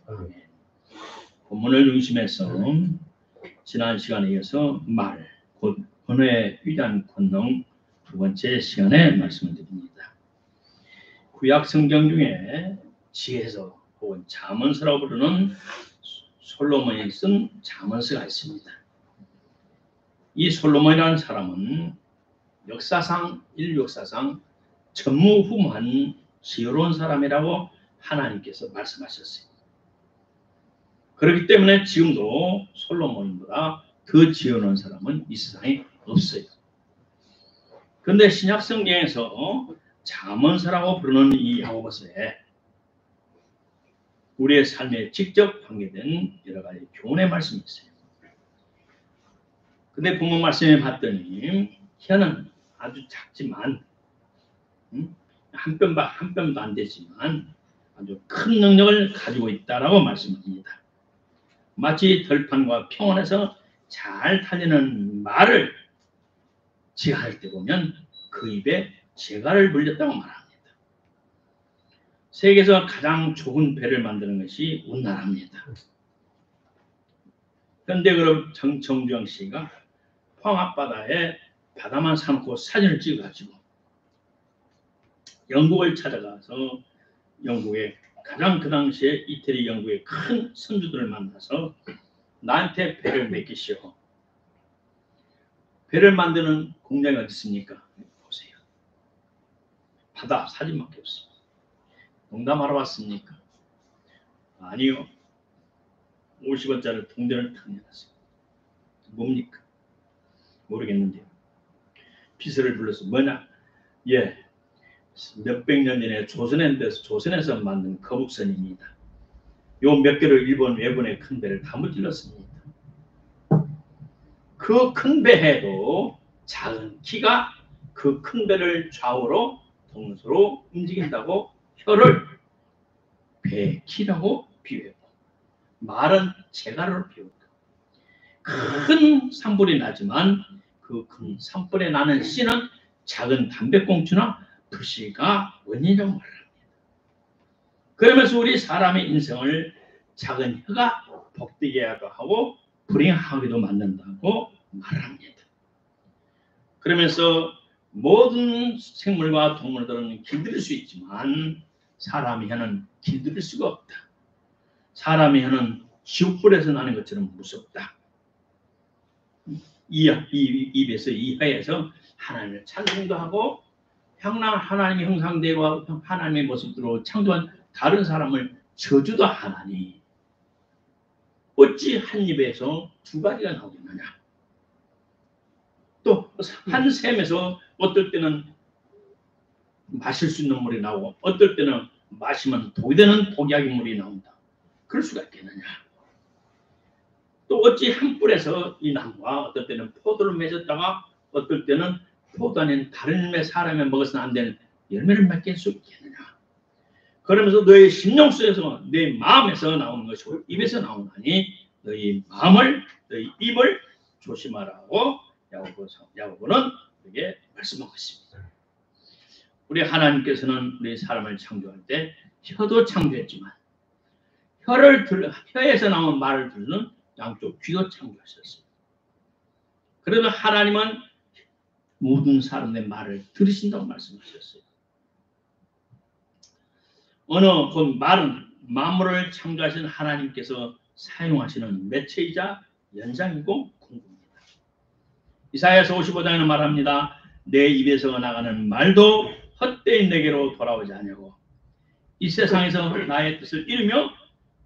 아멘. 본문을 중심해서 지난 시간에 이어서 말, 곧 언어의 위대한 권능 두 번째 시간에 말씀을 드립니다. 구약 성경 중에 지혜서 혹은 잠언서라고 부르는 솔로몬이 쓴 잠언서가 있습니다. 이 솔로몬이라는 사람은 인류 역사상 전무후무한 지혜로운 사람이라고 하나님께서 말씀하셨어요. 그렇기 때문에 지금도 솔로몬보다 더 지혜로운 사람은 이 세상에 없어요. 그런데 신약 성경에서 잠언서라고 부르는 이 야고보서에 우리의 삶에 직접 관계된 여러 가지 교훈의 말씀이 있어요. 근데 본문 말씀에 봤더니 혀는 아주 작지만 한 뼘도 안 되지만 아주 큰 능력을 가지고 있다라고 말씀합니다. 마치 들판과 평원에서 잘 달리는 말을 지할 때 보면 그 입에 재갈을 물렸다고 말합니다. 세계에서 가장 좁은 배를 만드는 것이 우리나라입니다. 현대 그룹 정주영 씨가 포항 앞바다에 바다만 사놓고 사진을 찍어가지고 영국을 찾아가서 영국의 가장 그 당시에 이태리 영국의 큰 선주들을 만나서 나한테 배를 맡기시오. 배를 만드는 공장이 어디 있습니까? 보세요. 바다 사진밖에 없습니다. 농담하러 왔습니까? 아니요. 50원짜리 동전을 탁 내놨어요. 뭡니까? 모르겠는데요. 비서를 불러서 뭐냐? 예, 몇백 년 전에 조선에서 만든 거북선입니다. 요 몇 개를 일본 외분의 큰 배를 다 무찔렀습니다. 그 큰 배에도 작은 키가 그 큰 배를 좌우로 동서로 움직인다고 혀를 배의 키라고 비유했고 말은 재갈으로 비유했고 큰 산불이 나지만 그 큰 산불에 나는 씨는 작은 담배꽁초나 불씨가 원인이라고 말합니다. 그러면서 우리 사람의 인생을 작은 혀가 복되게 하고 불행하기도 만든다고 말합니다. 그러면서 모든 생물과 동물들은 길들일 수 있지만 사람의 혀는 길들일 수가 없다. 사람의 혀는 지옥불에서 나는 것처럼 무섭다. 이 입에서 이 혀에서 하나님을 찬송도 하고 하나님의 형상대로 하나님의 모습으로 창조한 다른 사람을 저주도 하나니 어찌 한 입에서 두 가지가 나오겠느냐. 또 한 샘에서 어떨 때는 마실 수 있는 물이 나오고 어떨 때는 마시면 독이 되는 독약의 물이 나온다. 그럴 수가 있겠느냐. 또 어찌 한 뿔에서 이 나무가 어떨 때는 포도를 맺었다가 어떨 때는 포도 아닌 다른 사람이 먹어서는 안 되는 열매를 맺게 할 수 있겠느냐. 그러면서 너의 심령 속에서 내 마음에서 나오는 것이고 입에서 나오나니 너희 마음을 너희 입을 조심하라고 야고보는 우리에게 말씀하고 있습니다. 우리 하나님께서는 우리 사람을 창조할 때 혀도 창조했지만 혀에서 나온 말을 듣는 양쪽 귀도 창조하셨습니다. 그래도 하나님은 모든 사람의 말을 들으신다고 말씀하셨어요. 그 말은 만물을 창조하신 하나님께서 사용하시는 매체이자 연장이고 공급입니다. 이사야서 55장에는 말합니다. 내 입에서 나가는 말도 헛되이 내게로 돌아오지 아니하고 이 세상에서 나의 뜻을 이루며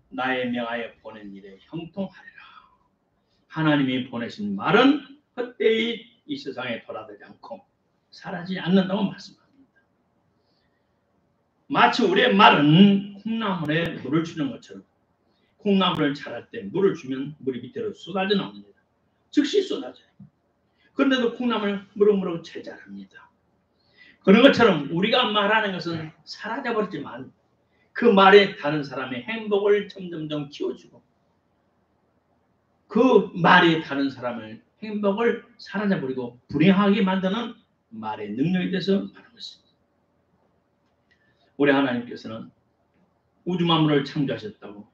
나의 명하여 보낸 일에 형통하리라. 하나님이 보내신 말은 헛되이 이 세상에 돌아들지 않고 사라지지 않는다고 말씀합니다. 마치 우리의 말은 콩나물에 물을 주는 것처럼 콩나물을 자랄 때 물을 주면 물이 밑으로 쏟아져 나옵니다. 즉시 쏟아져요. 그런데도 콩나물 무럭무럭 잘 자랍니다. 그런 것처럼 우리가 말하는 것은 사라져버렸지만 그 말에 다른 사람의 행복을 점점점 키워주고 그 말이 다른 사람의 행복을 사라져버리고 불행하게 만드는 말의 능력에 대해서 말하고 있습니다. 우리 하나님께서는 우주 만물을 창조하셨다고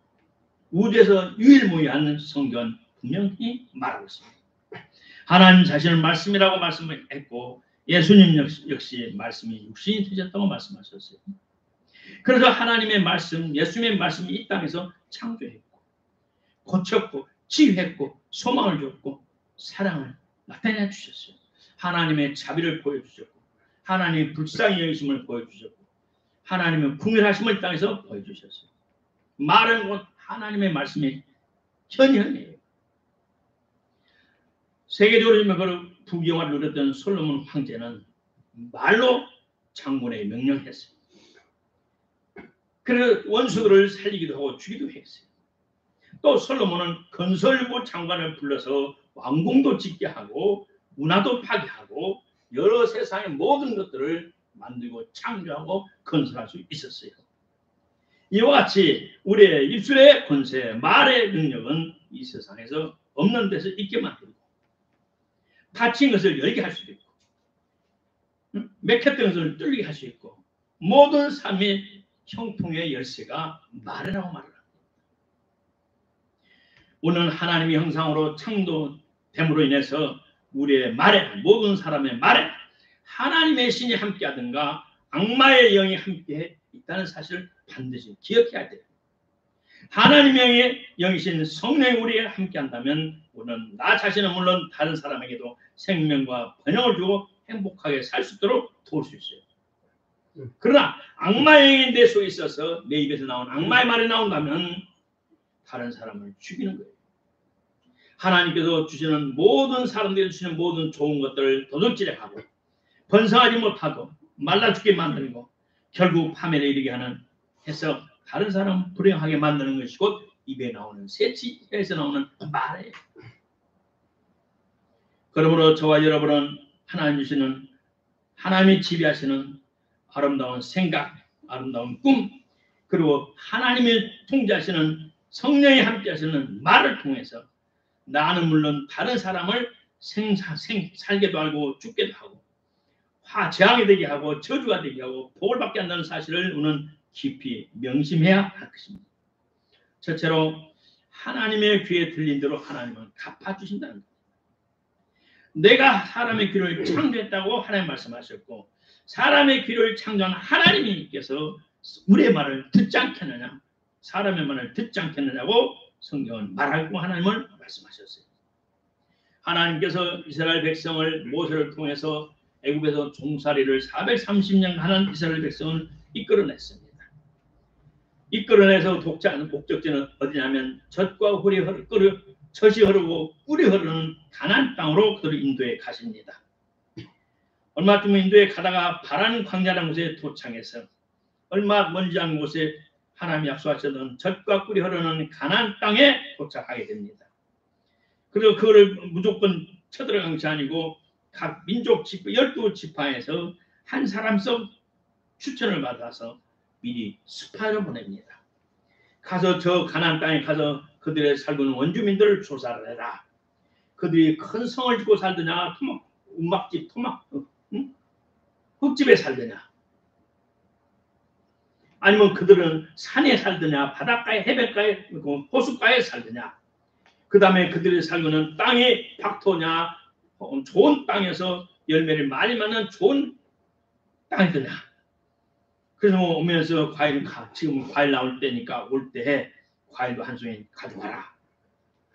우주에서 유일무이한 성경은 분명히 말하고 있습니다. 하나님 자신을 말씀이라고 말씀을 했고 예수님 역시 말씀이 육신이 되셨다고 말씀하셨어요. 그래서 하나님의 말씀, 예수님의 말씀이 이 땅에서 창조했고 고쳤고 치유했고 소망을 줬고 사랑을 나타내 주셨어요. 하나님의 자비를 보여주셨고 하나님의 불쌍히 여기심을 보여주셨고 하나님의 궁일하심을 땅에서 보여주셨어요. 말은 곧 하나님의 말씀이 현현이에요. 세계적으로 그 부귀영화를 누렸던 솔로몬 황제는 말로 장군에게 명령했어요. 그래서 원수들을 살리기도 하고 죽이기도 했어요. 또 솔로몬은 건설부 장관을 불러서 왕궁도 짓게 하고 문화도 파괴하고 여러 세상의 모든 것들을 만들고 창조하고 건설할 수 있었어요. 이와 같이 우리의 입술의 권세, 말의 능력은 이 세상에서 없는 데서 있게 만들고 닫힌 것을 열게 할 수도 있고 막혔던 것을 뚫리게 할 수 있고 모든 삶의 형통의 열쇠가 말이라고 말합니다. 우리는 하나님의 형상으로 창조됨으로 인해서 우리의 말에 모든 사람의 말에 하나님의 신이 함께하든가 악마의 영이 함께 있다는 사실을 반드시 기억해야 돼요. 하나님의 영이신 성령이 우리에 함께한다면 우리는 나 자신은 물론 다른 사람에게도 생명과 번영을 주고 행복하게 살 수 있도록 도울 수 있어요. 그러나 악마의 영이 내 속에 있어서 내 입에서 나온 악마의 말이 나온다면 다른 사람을 죽이는 거예요. 하나님께서 주시는 모든 사람들이 주시는 모든 좋은 것들을 도둑질하고 번성하지 못하고 말라 죽게 만들고 결국 파멸에 이르게 하는 해서 다른 사람 불행하게 만드는 것이 곧 입에 나오는 새치에서 나오는 말이에요. 그러므로 저와 여러분은 하나님 주시는 하나님이 지배하시는 아름다운 생각, 아름다운 꿈 그리고 하나님이 통제하시는 성령이 함께하시는 말을 통해서 나는 물론 다른 사람을 살게도 하고 죽게도 하고 재앙이 되게 하고 저주가 되게 하고 복을 받게 한다는 사실을 우리는 깊이 명심해야 할 것입니다. 첫째로 하나님의 귀에 들린 대로 하나님은 갚아주신다는 것. 내가 사람의 귀를 창조했다고 하나님 말씀하셨고 사람의 귀를 창조한 하나님께서 우리의 말을 듣지 않겠느냐 사람의 말을 듣지 않겠느냐고 성경은 말하고 하나님을 말씀하셨어요. 하나님께서 이스라엘 백성을 모세를 통해서 애굽에서 종살이를 430년 하는 이스라엘 백성을 이끌어냈습니다. 이끌어내서 목적지는 어디냐면 젖과 젖이 흐르고 꿀이 흐르는 가나안 땅으로 그들을 인도해 가십니다. 얼마 좀 인도에 가다가 바란 광야라는 곳에 도착해서 얼마 멀지 않은 곳에 하나님이 약속하셨던 젖과 꿀이 흐르는 가나안 땅에 도착하게 됩니다. 그리고 그거를 무조건 쳐들어간 것이 아니고 각 민족 12지파에서 한 사람씩 추천을 받아서 미리 스파이를 보냅니다. 가서 저 가나안 땅에 가서 그들의 살고 있는 원주민들을 조사를 해라. 그들이 큰 성을 짓고 살더냐 움막집 흙집에 살더냐 아니면 그들은 산에 살더냐 바닷가에 해변가에 호숫가에 살더냐 그 다음에 그들이 살고 있는 땅이 박토냐 좋은 땅에서 열매를 많이 맞는 좋은 땅이더냐 그래서 오면서 지금 과일 나올 때니까 올 때 과일도 한 송이 가져와라.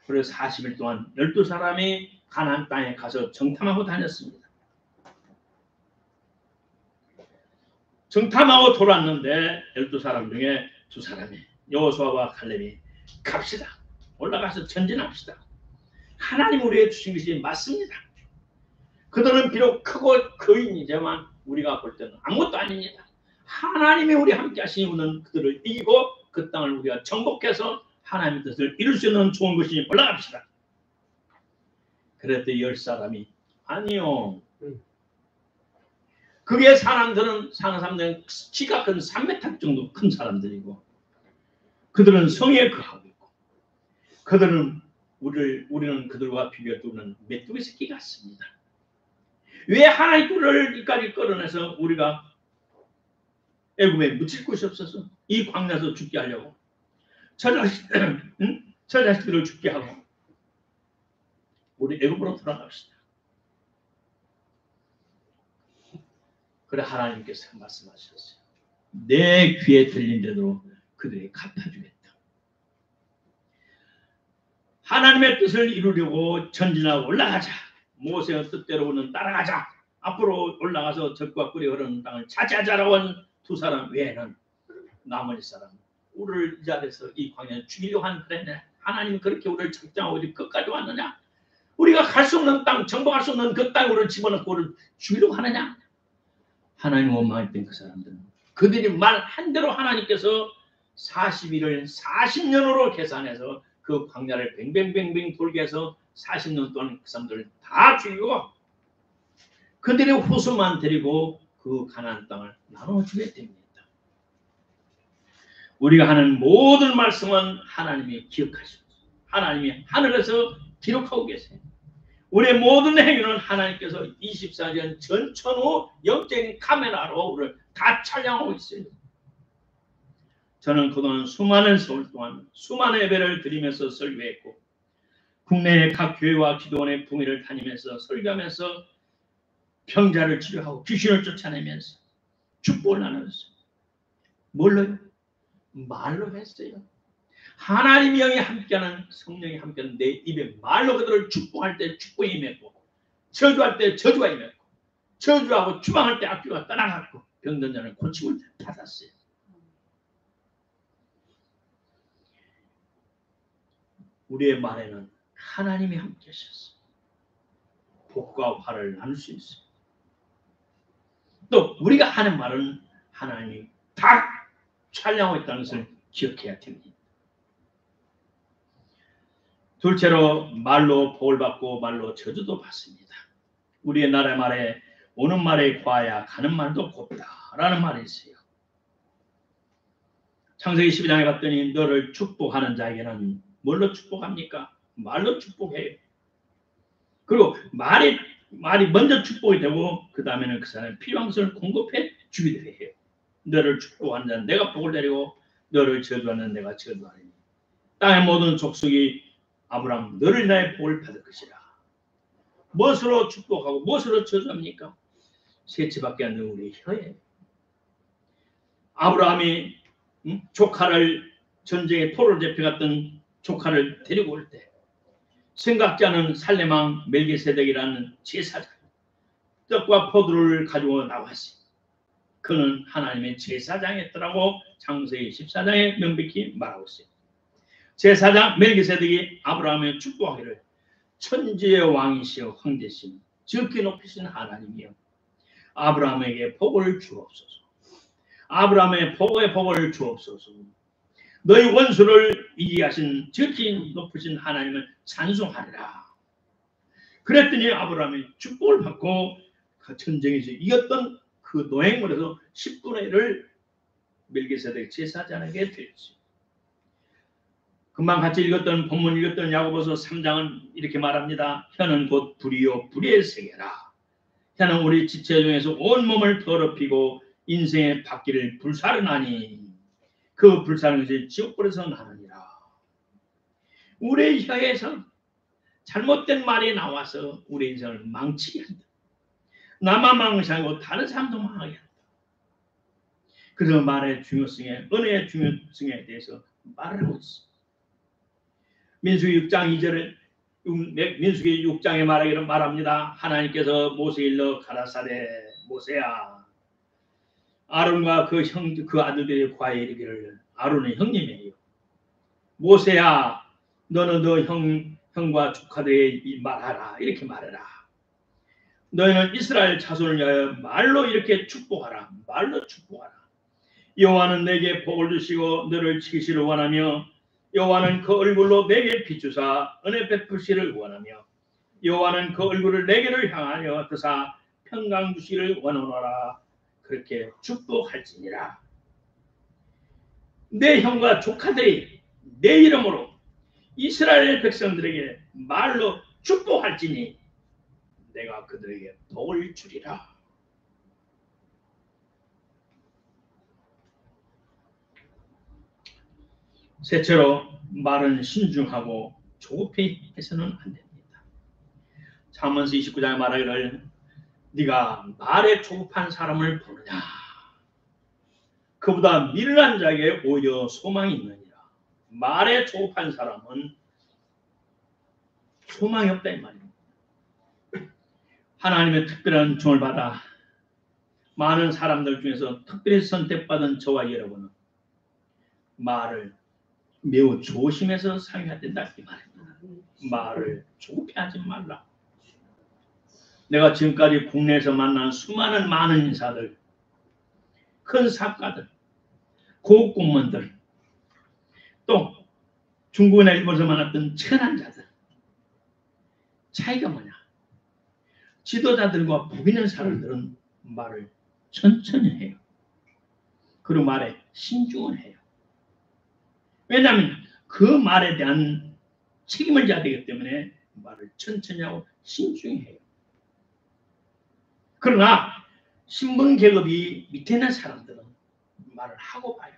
그래서 40일 동안 12사람이 가나안 땅에 가서 정탐하고 다녔습니다. 정탐하고 돌아왔는데 12사람 중에 2사람이 여호수아와 칼렙이 갑시다. 올라가서 전진합시다. 하나님 우리에게 주신 것이 맞습니다. 그들은 비록 크고 거인이지만 우리가 볼 때는 아무것도 아닙니다. 하나님이 우리 함께 하시니 우리는 그들을 이기고 그 땅을 우리가 정복해서 하나님의 뜻을 이룰 수 있는 좋은 것이니 올라갑시다. 그랬더니 10사람이 아니요. 그게 사는 사람들은 키가 큰 3m 정도 큰 사람들이고 그들은 성에 거하고 있고 그들은 우리는 그들과 비교할 때 우리는 메뚜기 새끼 같습니다. 왜 하나의 꿀을 이까지 끌어내서 우리가 애굽에 묻힐 곳이 없어서 이 광야에서 죽게 하려고 저 자식들을 죽게 하고 우리 애굽으로 돌아갑시다. 그래 하나님께서 말씀하셨어요. 내 귀에 들린 대로 그들이 갚아주겠다. 하나님의 뜻을 이루려고 전진하고 올라가자. 모세의 뜻대로는 따라가자. 앞으로 올라가서 적과 꿀이 흐르는 땅을 차지하자라고 한 두 사람 외에는 나머지 사람 우리를 이 자리에서 이 광야에 죽이려고 하는 그랬네. 하나님 그렇게 우리를 책정하고 끝까지 왔느냐? 우리가 갈 수 없는 땅, 정복할 수 없는 그 땅에 우리를 집어넣고 우리를 죽이려고 하느냐? 하나님 원망했던 그 사람들은 그들이 말한 대로 하나님께서 40일을 40년으로 계산해서 그 광야를 뱅뱅뱅뱅 돌게 해서 40년 동안 그 사람들을 다 죽이고 그들의 후손만 데리고 그 가나안 땅을 나눠주게 됩니다. 우리가 하는 모든 말씀은 하나님이 기억하시고 하나님이 하늘에서 기록하고 계세요. 우리의 모든 행위는 하나님께서 24년 전천후 영적인 카메라로 우리를 다 촬영하고 있어요. 저는 그동안 수많은 세월 동안 수많은 예배를 드리면서 설교했고 국내의 각 교회와 기도원의 부흥회를 다니면서 설교하면서 병자를 치료하고 귀신을 쫓아내면서 축복을 나눴어요. 뭘로요? 말로 했어요. 하나님의 영이 함께하는 성령이 함께하는 내 입에 말로 그들을 축복할 때 축복이 임했고 저주할 때 저주가 임했고 저주하고 추방할 때 악귀가 떠나갔고 병든 자는 고침을 받았어요. 우리의 말에는 하나님이 함께 하셨어요. 복과 화를 나눌 수 있어요. 또 우리가 하는 말은 하나님이 다 촬영하고 있다는 것을 기억해야 됩니다. 둘째로 말로 복을 받고 말로 저주도 받습니다. 우리의 나라의 말에 오는 말에 과야 가는 말도 곱다라는 말이 있어요. 창세기 12장에 봤더니 너를 축복하는 자에게는 뭘로 축복합니까? 말로 축복해요. 그리고 말이 먼저 축복이 되고 그 다음에는 그 사람의 필요한 것을 공급해 주기도 해요. 너를 축복하는 자는 내가 복을 내리고 너를 저주하는 내가 저주하리니 땅의 모든 족속이 아브라함 너를 나의 복을 받을 것이라. 무엇으로 축복하고 무엇으로 저주합니까? 셋째밖에 안 되는 우리 혀에. 아브라함이 조카를 전쟁에 포로로 잡혀갔던 조카를 데리고 올 때 생각지 않은 살레망 멜기세덱이라는 제사장 떡과 포도를 가지고 나왔어요. 그는 하나님의 제사장이었더라고 창세기 14장에 명백히 말하고 있어요. 제사장 멜기세덱이 아브라함의 축복하기를 천지의 왕이시여 황제신 적게 높이신 하나님이여 아브라함에게 복을 주옵소서. 아브라함의 복을 주옵소서. 너희 원수를 이기게 하신 적게 높으신 하나님을 찬송하리라. 그랬더니 아브라함이 축복을 받고 그 전쟁에서 이겼던 그 노획물에서 10분의 1을 멜기세덱 제사장에게 드렸어요. 금방 같이 읽었던 본문 읽었던 야고보서 3장은 이렇게 말합니다. 혀는 곧 불이요 불의 세계라. 혀는 우리 지체 중에서 온몸을 더럽히고 인생의 바퀴를 불사르나니 그 불사르는 것이 지옥불에서 나느니라. 우리의 혀에서 잘못된 말이 나와서 우리 인생을 망치게 한다. 나만 망치고 다른 사람도 망하게 한다. 그래서 말의 중요성에 은혜의 중요성에 대해서 말을 하고 있습니다. 민수기 6장 2절에 민수기 6장에 말하기를 말합니다. 하나님께서 모세에 일러 가라사대 모세야 아론과 그 아들들의 과에 이르기를 아론의 형님이에요. 모세야 너는 너 형과 조카들에게 말하라. 이렇게 말해라. 너희는 이스라엘 자손을 위하여 말로 이렇게 축복하라. 말로 축복하라. 여호와는 내게 복을 주시고 너를 지키시를 원하며 여호와는 그 얼굴로 내게 비추사 은혜 베푸시를 원하며 여호와는 그 얼굴을 내게를 향하여 드사 평강 주시를 원하노라. 그렇게 축복할지니라. 내 형과 조카들이 내 이름으로 이스라엘 백성들에게 말로 축복할지니 내가 그들에게 복을 주리라. 셋째로 말은 신중하고 조급히 해서는 안 됩니다. 잠언서 29장에 말하기를 네가 말에 조급한 사람을 보느냐 그보다 미련한 자에게 오히려 소망이 있느니라. 말에 조급한 사람은 소망이 없다 이 말입니다. 하나님의 특별한 종을 받아 많은 사람들 중에서 특별히 선택받은 저와 여러분은 말을 매우 조심해서 사용해야 된다 이 말입니다. 말을 조급해하지 말라. 내가 지금까지 국내에서 만난 수많은 많은 인사들, 큰 사업가들, 고급 공무원들, 또 중국이나 일본에서 만났던 천한 자들, 차이가 뭐냐? 지도자들과 복 있는 사람들은 말을 천천히 해요. 그리고 말에 신중을 해요. 왜냐하면 그 말에 대한 책임을 져야 되기 때문에 말을 천천히 하고 신중히 해요. 그러나 신분 계급이 밑에 있는 사람들은 말을 하고 봐요.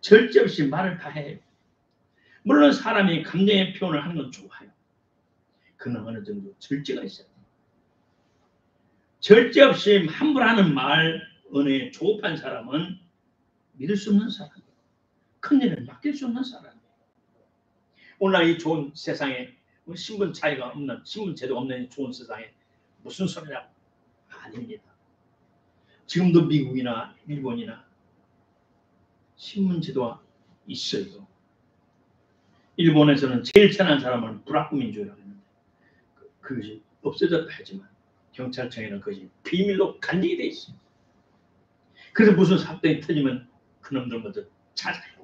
절제 없이 말을 다 해요. 물론 사람이 감정의 표현을 하는 건 좋아요. 그러나 어느 정도 절제가 있어야 돼요. 절제 없이 함부로 하는 말, 언어에 조급한 사람은 믿을 수 없는 사람이에요. 큰일을 맡길 수 없는 사람이에요. 오늘날 이 좋은 세상에 신분 차이가 없는, 신분 제도가 없는 좋은 세상에 무슨 소리냐고. 아닙니다. 지금도 미국이나 일본이나 신분 제도가 있어요. 일본에서는 제일 천한 사람은 불합국민주라고 했는데 그것이 없어졌다 하지만 경찰청에는 그것이 비밀로 간직이 돼 있어요. 그래서 무슨 사건이 터지면 그놈들 먼저 찾아요.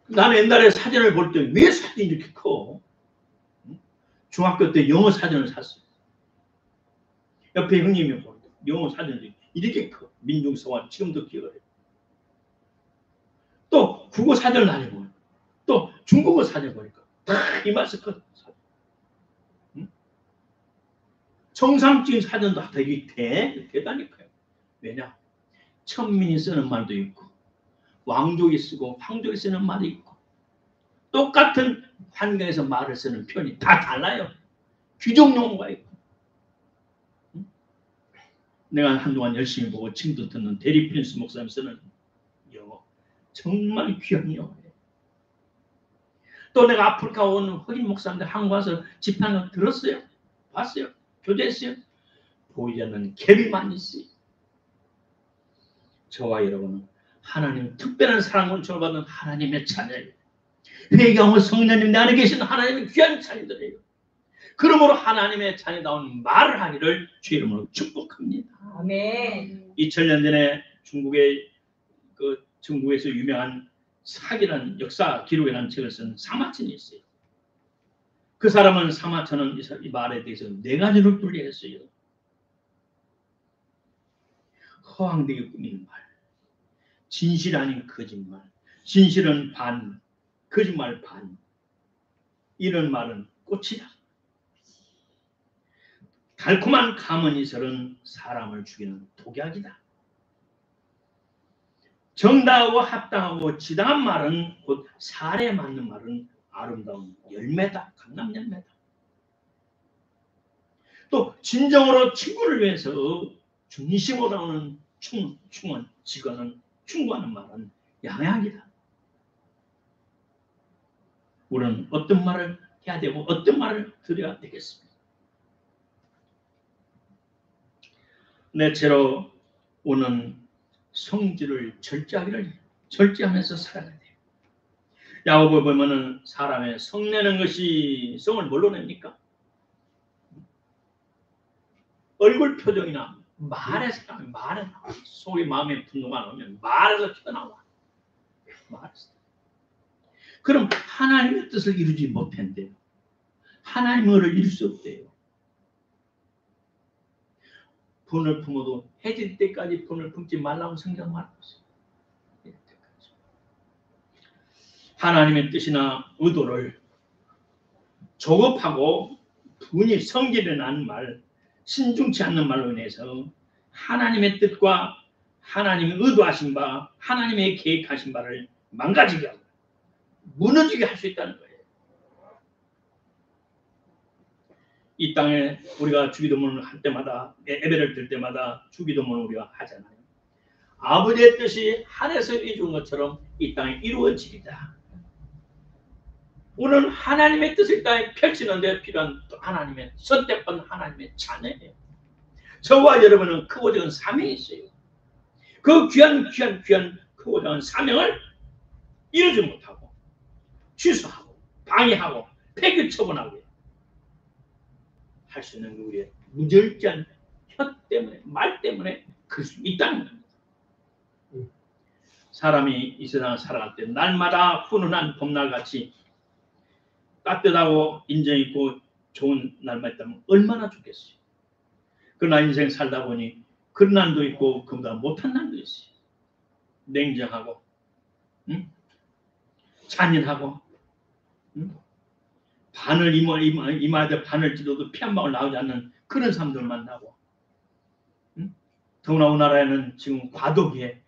나는 옛날에 사진을 볼 때 왜 사진이 이렇게 커? 중학교 때 영어 사진을 샀어요. 옆에 형님이 보는 영어 사진이 이렇게 커. 민중서원 지금도 기억을 해요. 또 국어 사진을 많이 보고 또 중국어 사진 보니까 다 이만큼 큰 사진. 응? 정상 찍은 사진도 되게 대단히 커요. 왜냐? 천민이 쓰는 말도 있고 왕족이 쓰고 황족이 쓰는 말이 있고 똑같은 환경에서 말을 쓰는 표현이 다 달라요. 귀족 용어가 있고. 응? 내가 한동안 열심히 보고 지금도 듣는 데리 프린스 목사님 쓰는 영어 정말 귀한 영어예요. 또 내가 아프리카 온 흑인 목사님들 한국 와서 집회하는 거 들었어요. 봤어요. 교제했어요. 보이지 않는 갭이 많이 있어요. 저와 여러분은 하나님 특별한 사랑을 줘받는 하나님의 자녀예요. 회개하고 성령님 내 안에 계신 하나님의 귀한 자녀들이에요. 그러므로 하나님의 자녀다운 말을 하기를 주 이름으로 축복합니다. 아멘. 2000년 전에 중국에서 유명한 사기라는 역사 기록이라는 책을 쓴 사마천이 있어요. 그 사람은 사마천은 이 말에 대해서 네 가지로 분리했어요. 허황되게 꾸미는 말, 진실 아닌 거짓말, 진실은 반, 거짓말 반. 이런 말은 꽃이다. 달콤한 가문이설은 사람을 죽이는 독약이다. 정당하고 합당하고 지당한 말은 곧 사례에 맞는 말은 아름다운 열매다. 강남 열매다. 또 진정으로 친구를 위해서 중심으로 나오는 충원, 직원은 충고하는 말은 양약이다. 우리는 어떤 말을 해야 되고 어떤 말을 드려야 되겠습니까? 넷째로 오는 성질을 절제하면서 살아야 돼요. 야고보에 보면은 사람의 성내는 것이 성을 뭘로 냅니까? 얼굴 표정이나 말에서 나와. 속에 마음에 분노가 나오면 말에서 튀어나와. 말에서. 그럼 하나님의 뜻을 이루지 못한대요. 하나님의 의를 이룰 수 없대요. 분을 품어도 해질 때까지 분을 품지 말라고 성경 말하고 있어요. 하나님의 뜻이나 의도를 조급하고 분이 성질이 나는 말, 신중치 않는 말로 인해서 하나님의 뜻과 하나님이 의도하신 바, 하나님의 계획하신 바를 망가지게 하고 무너지게 할 수 있다는 거예요. 이 땅에 우리가 주기도문을 할 때마다, 예배를 드릴 때마다 주기도문을 우리가 하잖아요. 아버지의 뜻이 하늘에서 이루어진 것처럼 이 땅에 이루어지리다. 우리는 하나님의 뜻을 이 땅에 펼치는 데 필요한 하나님의 선택받은 하나님의 자녀예요. 저와 여러분은 크고 작은 사명이 있어요. 그 귀한 크고 작은 사명을 이루지 못하고 취소하고 방해하고 폐기 처분하고 할 수 있는 우리의 무절제한 혀 때문에, 말 때문에 그럴 수 있다는 겁니다. 사람이 이 세상을 살아갈 때 날마다 훈훈한 봄날같이 따뜻하고 인정 있고 좋은 날만 있다면 얼마나 좋겠어요. 그러나 인생 살다 보니 그런 날도 있고 그보다 못한 날도 있어요. 냉정하고 잔인하고 바늘 이마에 바늘 찔러도 피 한 방울 나오지 않는 그런 사람들 만나고 더구나 우리나라에는 지금 과도기에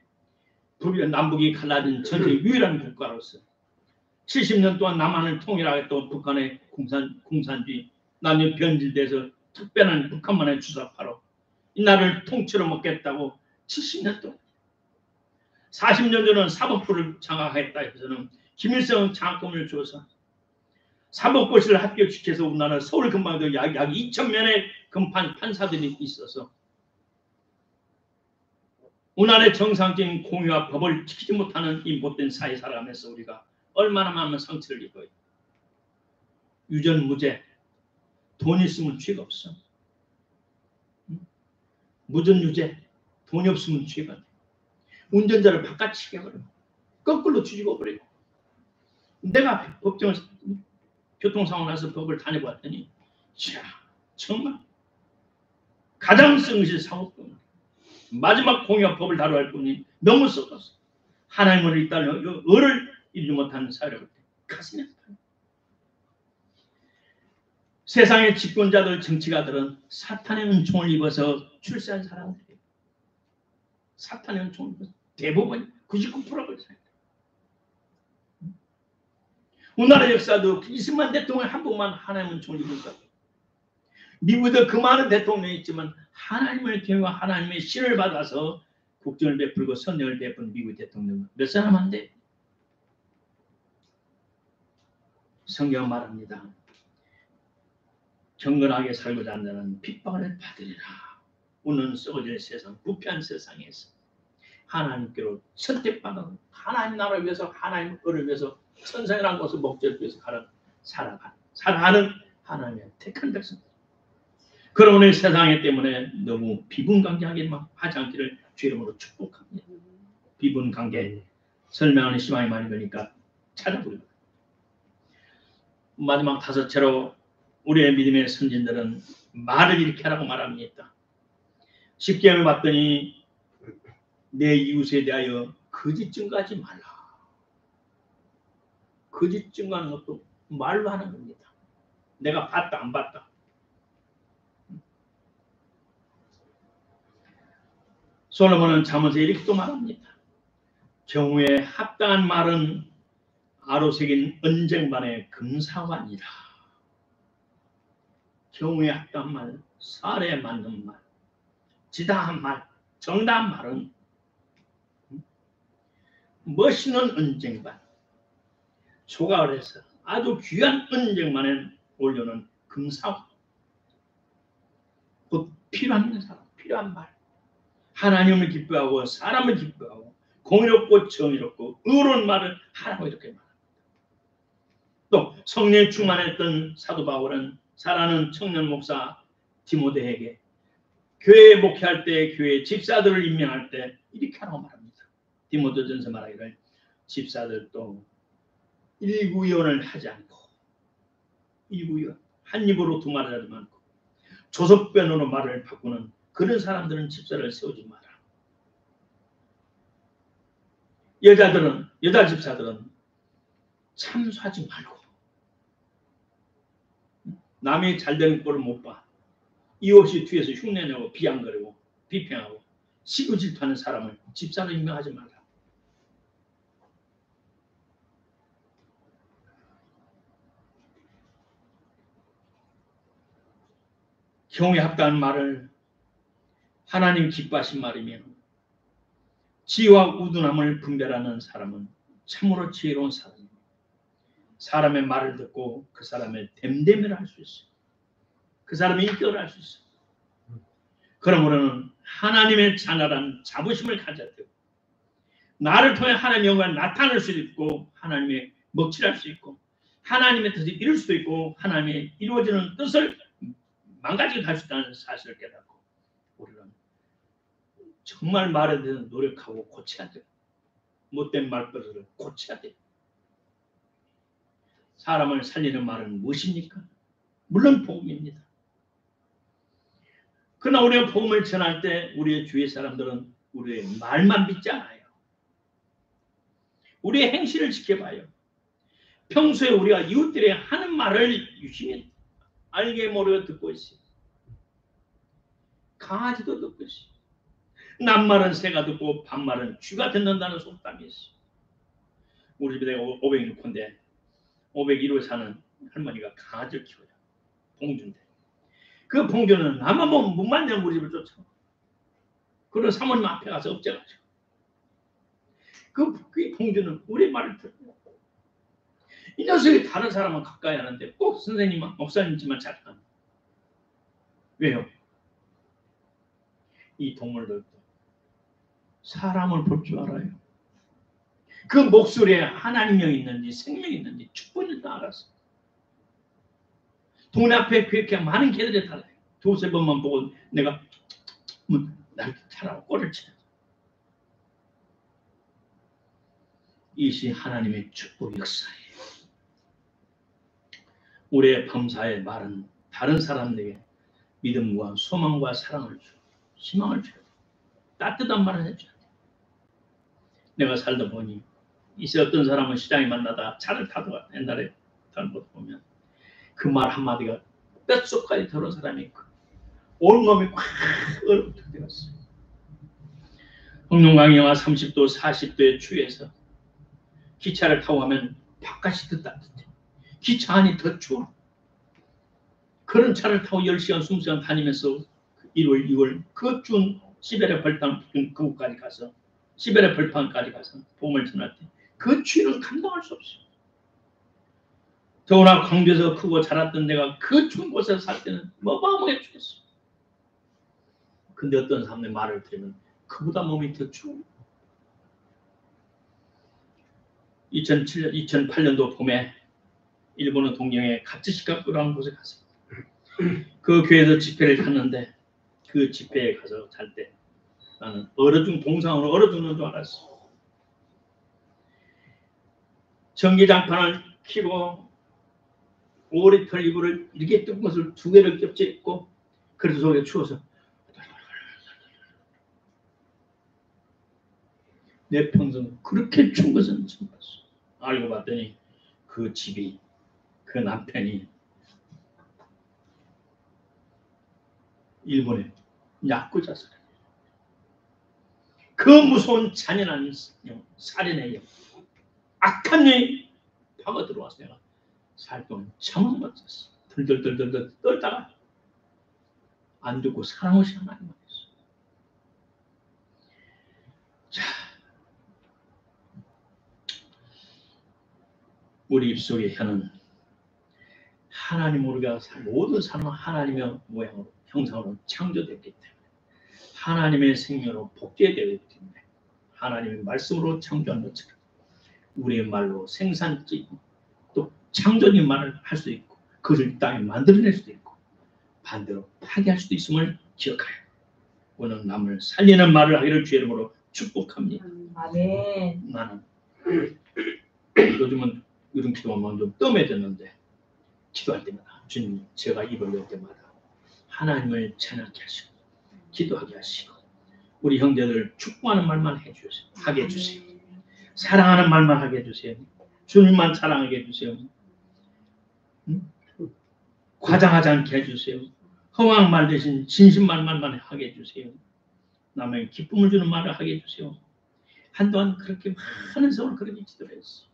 남북이 갈라진 전체 유일한 국가로서 70년 동안 남한을 통일하겠다고 북한의 공산주의 남녀 변질돼서 특별한 북한만의 주사파로 이 나라를 통째로 먹겠다고 70년 동안 40년 전은 사법부를 장악하겠다 해서는 김일성 장학금을 줘서 사법고시를 합격시켜서 우리나라 서울 근방에도 약 2,000명의 판사들이 있어서 우리나라의 정상적인 공유와 법을 지키지 못하는 이 못된 사회 살아가면서 우리가 얼마나 많은 상처를 입어요. 유전무죄, 돈 있으면 죄가 없어. 무전유죄, 돈이 없으면 죄가 돼. 운전자를 바깥치게 해버려. 거꾸로 뒤집어 버려요. 내가 교통사고 나서 법을 다녀봤더니 자, 정말 가장 성실 사고꾼 마지막 공유와 법을 다뤄야 할 뿐이 너무 썩었어. 하나님을 잇따르는 을을 이루지 못하는 사회를 볼 때 가슴이 아파요. 세상의 집권자들, 정치가들은 사탄의 은총을 입어서 출세한 사람들이에요. 사탄의 은총을 입어서 대부분 99%가 그렇습니다. 우리나라 역사도 이승만 대통령 한 번만 하나님의 은총을 입을까? 미국에도 그 많은 대통령이 있지만 하나님의 경우와 하나님의 신을 받아서 국정을 베풀고 선행을 베푼 미국 대통령 몇 사람 안 돼? 성경 말합니다. 경건하게 살고자 한다는 핍박을 받으리라. 오늘 썩어질 세상, 부패한 세상에서 하나님께로 선택받은 하나님 나라를 위해서 하나님 을을 위해서 천상이라는 것을 목적을 위해서 살아가는 하나님의 택한 백성. 그러므로 이 세상에 때문에 너무 비분간계하게 하지 않기를 주 이름으로 축복합니다. 비분간계 설명하는 시간이 많이 걸리니까 찾아보려고. 마지막 다섯째로 우리의 믿음의 선진들은 말을 이렇게 하라고 말합니다. 십계명을 봤더니 내 이웃에 대하여 거짓 증거하지 말라. 거짓 증거하는 것도 말로 하는 겁니다. 내가 봤다 안 봤다. 솔로몬은 잠언에서 이렇게 또 말합니다. 경우에 합당한 말은 아로새긴 언쟁반의 금사관이라. 경우에 합당한 말, 살에 맞는 말, 지당한 말, 정당한 말은 멋있는 언쟁반, 조각을 해서 아주 귀한 언쟁반에 올려놓은 금사관. 곧 필요한 사람, 필요한 말. 하나님을 기뻐하고 사람을 기뻐하고 공의롭고 정의롭고 의로운 말을 하라고 이렇게 말합니다. 또 성령에 충만했던 사도 바울은 사랑하는 청년 목사 디모데에게 교회에 목회할 때, 교회 집사들을 임명할 때 이렇게 하라고 말합니다. 디모데전서 말하기를 집사들도 일구이원을 하지 않고 일구이원 한 입으로 두 말을 하지 않고 조석변으로 말을 바꾸는 그런 사람들은 집사를 세우지 마라. 여자 집사들은 참수하지 말고 남이 잘 되는 꼴을 못 봐. 이유 없이 뒤에서 흉내내고 비양거리고 비평하고 시구 질투하는 사람을 집사로 임명하지 마라. 경에 합당한 말을 하나님 기뻐하신 말이면 지혜와 우둔함을 분별하는 사람은 참으로 지혜로운 사람입니다. 사람의 말을 듣고 그 사람의 됨됨이를 할 수 있어요. 그 사람의 인격을 알 수 있어요. 그러므로는 하나님의 자녀란 자부심을 가져야 되고 나를 통해 하나님의 영광을 나타낼 수 있고 하나님의 먹칠할 수 있고 하나님의 뜻을 이룰 수도 있고 하나님의 이루어지는 뜻을 망가지게 할 수 있다는 사실을 깨닫고 우리는 정말 말에 대해서 노력하고 고쳐야 돼요. 못된 말버릇을 고쳐야 돼요. 사람을 살리는 말은 무엇입니까? 물론 복음입니다. 그러나 우리가 복음을 전할 때 우리의 주위 사람들은 우리의 말만 믿지 않아요. 우리의 행실을 지켜봐요. 평소에 우리가 이웃들이 하는 말을 유심히 알게 모르게 듣고 있어요. 강아지도 듣고 있어요. 남말은 새가 듣고 반말은 쥐가 듣는다는 속담이 있어요. 우리 집에 506호인데 501호에 사는 할머니가 강아지를 키워요. 봉주인데 그 봉주는 나만 보면 못 만나면 우리 집을 쫓아. 그런 사모님 앞에 가서 엎져가지고 그 봉주는 우리 말을 듣고 이 녀석이 다른 사람은 가까이 하는데 꼭 선생님, 목사님지만 잘하는. 왜요? 이 동물들도 사람을 볼 줄 알아요. 그 목소리에 하나님이 있는지 생명이 있는지 축복이 있는지 알았어. 동네 앞에 그렇게 많은 개들이 달라요. 두세 번만 보고 내가 날 차라고 꼬리를 쳐요. 이것이 하나님의 축복 역사예요. 우리의 범사의 말은 다른 사람들에게 믿음과 소망과 사랑을 주고 희망을 줘요. 따뜻한 말을 해줘야 돼요. 내가 살다 보니 이제 어떤 사람은 시장에 만나다 차를 타다가 옛날에 잘못 보면 그 말 한마디가 뼛속까지 들어온 사람이 있고 온몸이 꽉 얼어붙어 들었어요. 흑룡강이 영하 30도 40도의 추위에서 기차를 타고 가면 바깥이 더 따뜻해. 기차 안이 더 추워. 그런 차를 타고 10시간 20시간 다니면서 1월 2월 그 추운 시베리아 벌판 그곳까지 가서 시베리아 벌판까지 가서 복음을 전할 때 그 추위를 감당할 수 없어요. 더구나 광주에서 크고 자랐던 내가 그 추운 곳에서 살 때는 어마어마하게 죽겠어요. 근데 어떤 사람의 말을 들으면 그보다 몸이 더 추워요. 2008년도 봄에 일본의 동경에 가츠시카쿠라는 곳에 갔습니다. 그 교회에서 집회를 갔는데 그 집회에 가서 잘 때 나는 동상으로 얼어 죽는 줄 알았어. 전기장판을 켜고 오리털 이불을 이렇게 뜬 것을 2개를 겹쳐 입고 그래서 속에 추워서 내 평생 그렇게 추운 것은 처음 봤어. 알고 봤더니 그 집이 그 남편이 일본의 야쿠자사. 그 무서운 잔인한 살인의 영, 악한 영이 파고 들어와서 내가 살 동안 잠을 못 잤어. 들들들들 떨다가 안 듣고 사랑없이 하나님 말했어. 자, 우리 입속의 혀는 하나님 우리가 모든 사람은 하나님의 모양으로 형상으로 창조됐기 때문에 하나님의 생명으로 복제되기 때문에 하나님의 말씀으로 창조한 것처럼 우리의 말로 생산적이고 또 창조적인 말을 할 수 있고 그것을 땅에 만들어낼 수도 있고 반대로 파괴할 수도 있음을 기억하여 오늘 남을 살리는 말을 하기를 주의 이름으로 축복합니다. 아멘. 나는 요즘은 이런 기도하면 좀 뜸해졌는데 기도할 때마다 주님 제가 입을 열 때마다 하나님을 찬양케 하시고 기도하게 하시고 우리 형제들 축복하는 말만 해주세요. 하게 해주세요. 사랑하는 말만 하게 해주세요. 주님만 사랑하게 해주세요. 과장하지 않게 해주세요. 허황 말 대신 진심 말만 하게 해주세요. 남에게 기쁨을 주는 말을 하게 해주세요. 한동안 그렇게 많은 세월 그렇게 기도했어.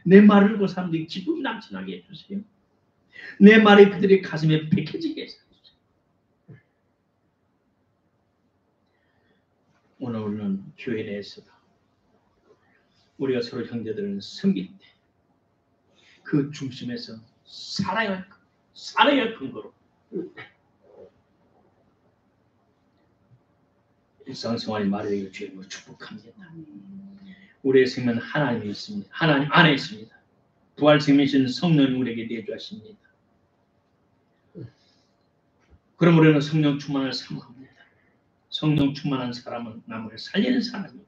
내 말을 듣고 사람들이 기쁨이 넘쳐나게 해주세요. 내 말이 그들의 가슴에 박혀지게 해주세요. 오늘 우리는 교회 내에서 우리가 서로 형제들을 섬길 때 그 중심에서 살아야 근거로 일상생활이 말해야 주님을 축복합니다. 우리의 생명은 하나님이 있습니다. 하나님 안에 있습니다. 부활 생명이신 성령이 우리에게 내주하십니다. 그럼 우리는 성령 충만을 사모합니다. 성령 충만한 사람은 남을 살리는 사람이에요.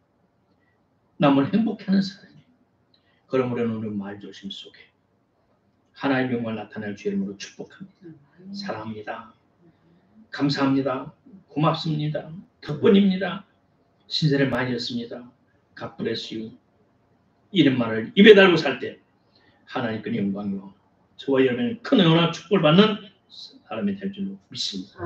남을 행복하는 사람이에요. 그럼 우리는 우리 말조심 속에 하나님의 영광을 나타낼 주 이름으로 축복합니다. 사랑합니다. 감사합니다. 고맙습니다. 덕분입니다. 신세를 많이 했습니다. God bless you. 이런 말을 입에 달고 살 때 하나님께 영광이요 저와 여러분은 큰 은혜와 축복을 받는 사람이 될 줄로 믿습니다.